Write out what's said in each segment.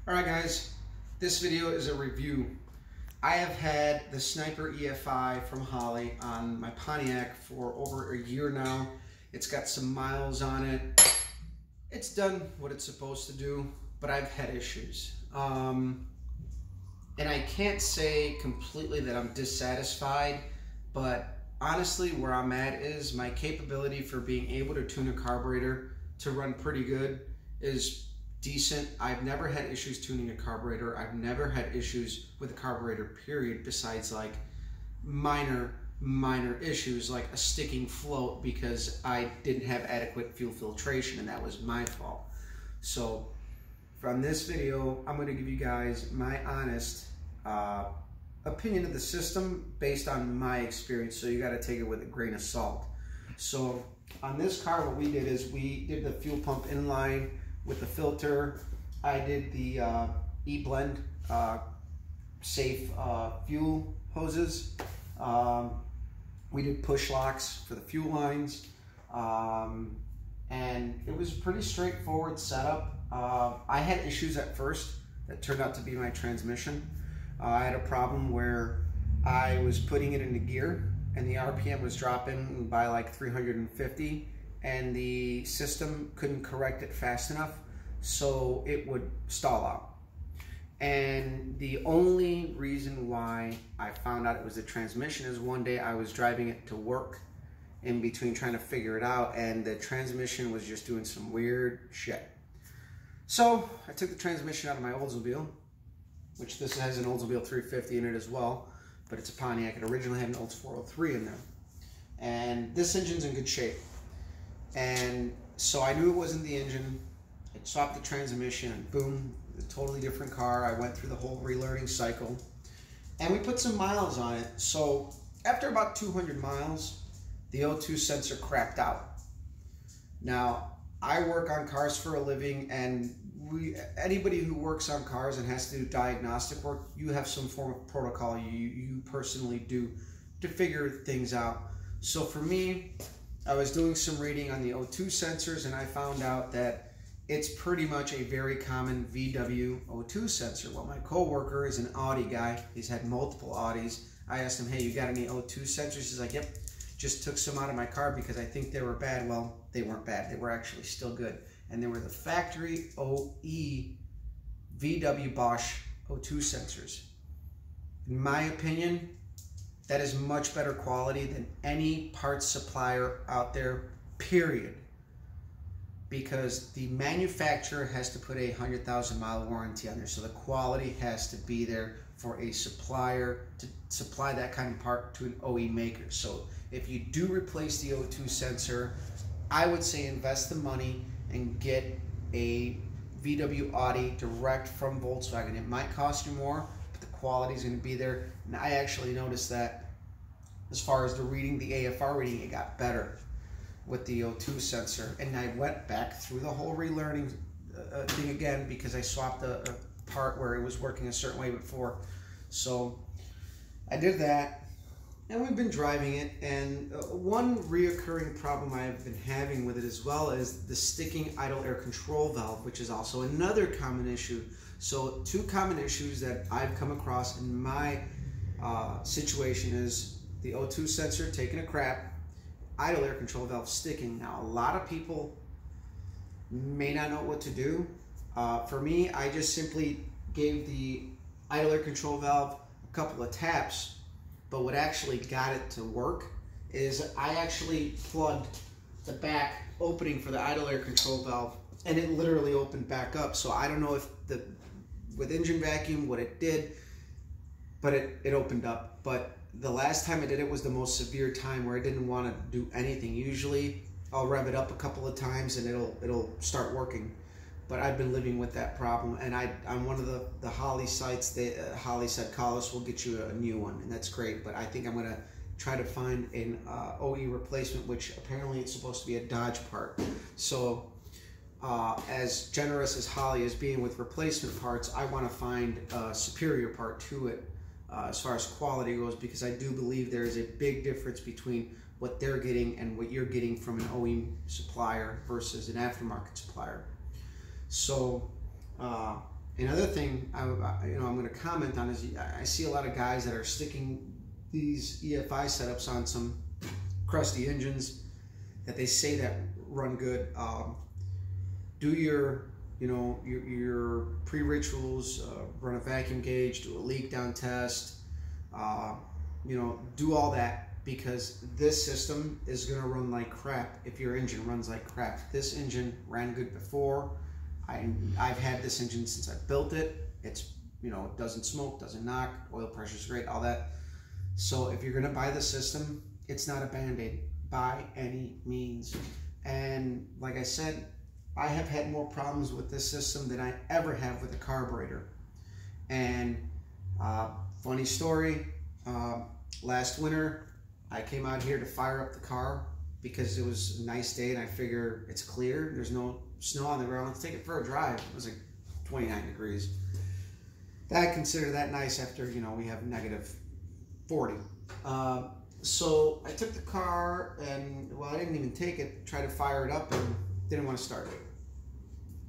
Alright guys, this video is a review. I have had the Sniper EFI from Holley on my Pontiac for over a year now. It's got some miles on it. It's done what it's supposed to do, but I've had issues. And I can't say completely that I'm dissatisfied, but honestly where I'm at is my capability for being able to tune a carburetor to run pretty good is decent. I've never had issues tuning a carburetor. I've never had issues with a carburetor, period, besides like minor issues like a sticking float because I didn't have adequate fuel filtration, and that was my fault. So from this video, I'm going to give you guys my honest opinion of the system based on my experience, so you got to take it with a grain of salt. So on this car, what we did is we did the fuel pump inline with the filter. I did the E-blend safe fuel hoses. We did push locks for the fuel lines, and it was a pretty straightforward setup. I had issues at first that turned out to be my transmission. I had a problem where I was putting it into gear and the RPM was dropping by like 350, and the system couldn't correct it fast enough, so it would stall out. And the only reason why I found out it was the transmission is one day I was driving it to work in between trying to figure it out, and the transmission was just doing some weird shit. So I took the transmission out of my Oldsmobile, which this has an Oldsmobile 350 in it as well, but it's a Pontiac. It originally had an Olds 403 in there. And this engine's in good shape. And so I knew it wasn't the engine. I swapped the transmission and boom, a totally different car. I went through the whole relearning cycle. And we put some miles on it. So after about 200 miles, the O2 sensor crapped out. Now, I work on cars for a living, and anybody who works on cars and has to do diagnostic work, you have some form of protocol you personally do to figure things out. So for me, I was doing some reading on the O2 sensors, and I found out that it's pretty much a very common VW O2 sensor. Well, my coworker is an Audi guy. He's had multiple Audis. I asked him, hey, you got any O2 sensors? He's like, yep, just took some out of my car because I think they were bad. Well, they weren't bad. They were actually still good. And they were the factory OE VW Bosch O2 sensors. In my opinion, that is much better quality than any parts supplier out there, period. Because the manufacturer has to put a 100,000 mile warranty on there. So the quality has to be there for a supplier to supply that kind of part to an OE maker. So if you do replace the O2 sensor, I would say invest the money and get a VW Audi direct from Volkswagen. It might cost you more, but the quality is going to be there. And I actually noticed that as far as the reading, the AFR reading, it got better with the O2 sensor. And I went back through the whole relearning thing again because I swapped a part where it was working a certain way before. So I did that. And we've been driving it, and one reoccurring problem I've been having with it as well is the sticking idle air control valve, which is also another common issue. So two common issues that I've come across in my situation is the O2 sensor taking a crap, idle air control valve sticking. Now, a lot of people may not know what to do. For me, I just simply gave the idle air control valve a couple of taps. But what actually got it to work is I actually plugged the back opening for the idle air control valve, and it literally opened back up. So I don't know if with engine vacuum what it did, but it opened up. But the last time I did it was the most severe time where I didn't want to do anything. Usually I'll rev it up a couple of times and it'll start working. But I've been living with that problem, and I'm one of the Holley sites. Holley said, call us, we'll get you a new one, and that's great. But I think I'm going to try to find an OE replacement, which apparently it's supposed to be a Dodge part. So as generous as Holley is being with replacement parts, I want to find a superior part to it as far as quality goes, because I do believe there is a big difference between what they're getting and what you're getting from an OE supplier versus an aftermarket supplier. So Another thing I'm going to comment on is I see a lot of guys that are sticking these EFI setups on some crusty engines that they say that run good. Do your your pre-rituals, run a vacuum gauge, do a leak down test, do all that, because this system is going to run like crap if your engine runs like crap. This engine ran good before. I've had this engine since I built it. It's, it doesn't smoke, doesn't knock, oil pressure's great, all that. So if you're going to buy the system, it's not a Band-Aid by any means. And like I said, I have had more problems with this system than I ever have with a carburetor. And funny story, last winter I came out here to fire up the car because it was a nice day and I figure it's clear, there's no snow on the ground, let's take it for a drive. It was like 29 degrees. I consider that nice after, we have negative 40. So I took the car and, well, I didn't even take it, tried to fire it up and didn't want to start it.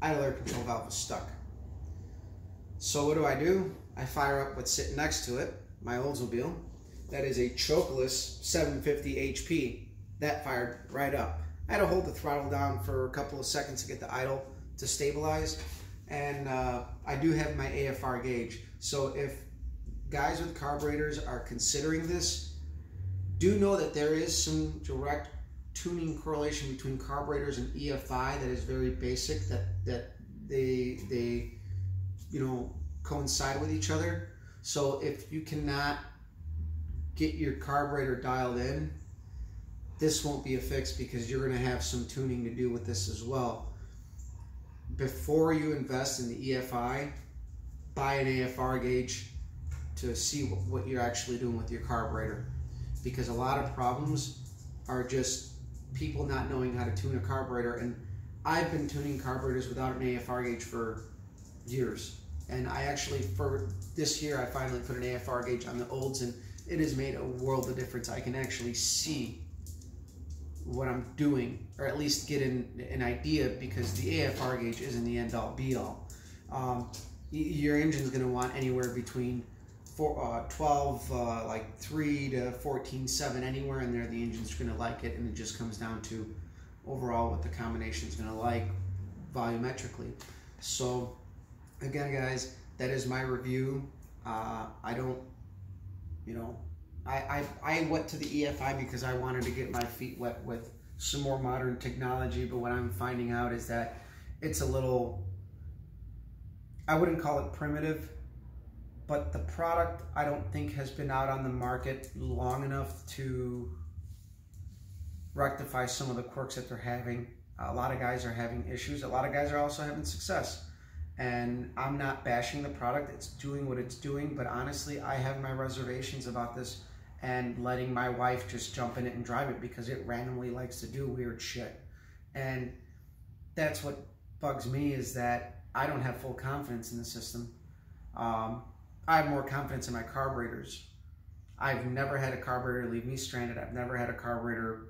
Idle air control valve was stuck. So what do? I fire up what's sitting next to it, my Oldsmobile. That is a chokeless 750 HP. That fired right up. I had to hold the throttle down for a couple of seconds to get the idle to stabilize. And I do have my AFR gauge. So if guys with carburetors are considering this, do know that there is some direct tuning correlation between carburetors and EFI that is very basic, that they coincide with each other. So if you cannot get your carburetor dialed in, this won't be a fix, because you're going to have some tuning to do with this as well. Before you invest in the EFI, buy an AFR gauge to see what you're actually doing with your carburetor, because a lot of problems are just people not knowing how to tune a carburetor. And I've been tuning carburetors without an AFR gauge for years, and I actually, for this year, I finally put an AFR gauge on the Olds, and it has made a world of difference. I can actually see what I'm doing, or at least get an idea, because the AFR gauge isn't the end-all be-all. Your engine's going to want anywhere between 12, like 3 to 14.7, anywhere in there the engine's going to like it, and it just comes down to overall what the combination's going to like volumetrically. So again, guys, that is my review. I went to the EFI because I wanted to get my feet wet with some more modern technology, but what I'm finding out is that it's a little, I wouldn't call it primitive, but the product I don't think has been out on the market long enough to rectify some of the quirks that they're having. A lot of guys are having issues. A lot of guys are also having success. And I'm not bashing the product. It's doing what it's doing, but honestly, I have my reservations about this and letting my wife just jump in it and drive it, because it randomly likes to do weird shit. And that's what bugs me, is that I don't have full confidence in the system. I have more confidence in my carburetors. I've never had a carburetor leave me stranded. I've never had a carburetor,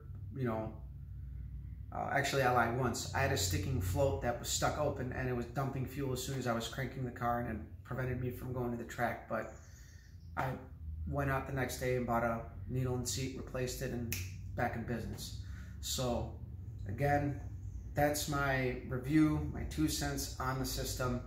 actually I lied once. I had a sticking float that was stuck open and it was dumping fuel as soon as I was cranking the car, and it prevented me from going to the track. But I went out the next day and bought a needle and seat, replaced it, and back in business. So again, that's my review, my 2 cents on the system.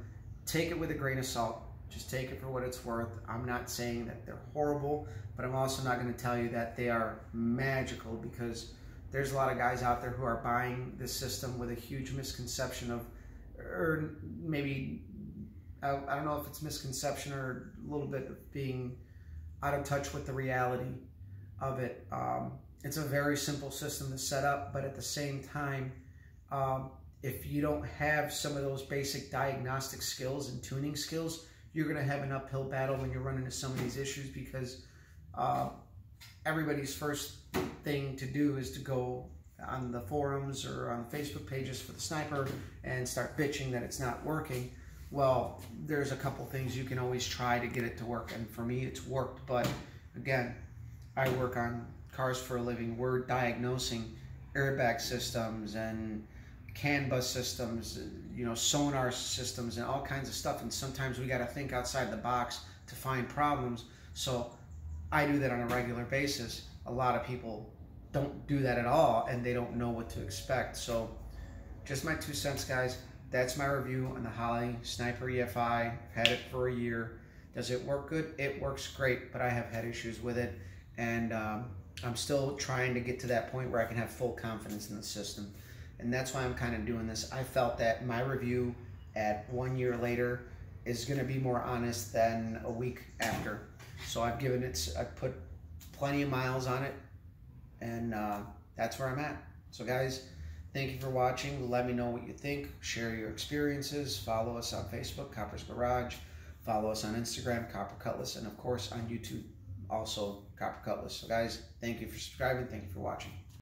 Take it with a grain of salt. Just take it for what it's worth. I'm not saying that they're horrible, but I'm also not going to tell you that they are magical, because there's a lot of guys out there who are buying this system with a huge misconception of, or maybe, I don't know if it's misconception or a little bit of being out of touch with the reality of it. It's a very simple system to set up, but at the same time, if you don't have some of those basic diagnostic skills and tuning skills, you're going to have an uphill battle when you run into some of these issues, because everybody's first thing to do is to go on the forums or on Facebook pages for the Sniper and start bitching that it's not working. Well, there's a couple things you can always try to get it to work, and for me it's worked. But again, I work on cars for a living. We're diagnosing airbag systems and CAN bus systems, you know, sonar systems and all kinds of stuff. And sometimes we got to think outside the box to find problems. So I do that on a regular basis. A lot of people don't do that at all, and they don't know what to expect. So just my 2 cents, guys. That's my review on the Holley Sniper EFI. I've had it for a year. Does it work good? It works great, but I have had issues with it, and I'm still trying to get to that point where I can have full confidence in the system. And that's why I'm kind of doing this. I felt that my review at 1 year later is going to be more honest than a week after. So I've put plenty of miles on it, and that's where I'm at. So guys, thank you for watching. Let me know what you think. Share your experiences. Follow us on Facebook, Copper's Garage. Follow us on Instagram, Copper Cutlass, and of course on YouTube, also Copper Cutlass. So guys, thank you for subscribing. Thank you for watching.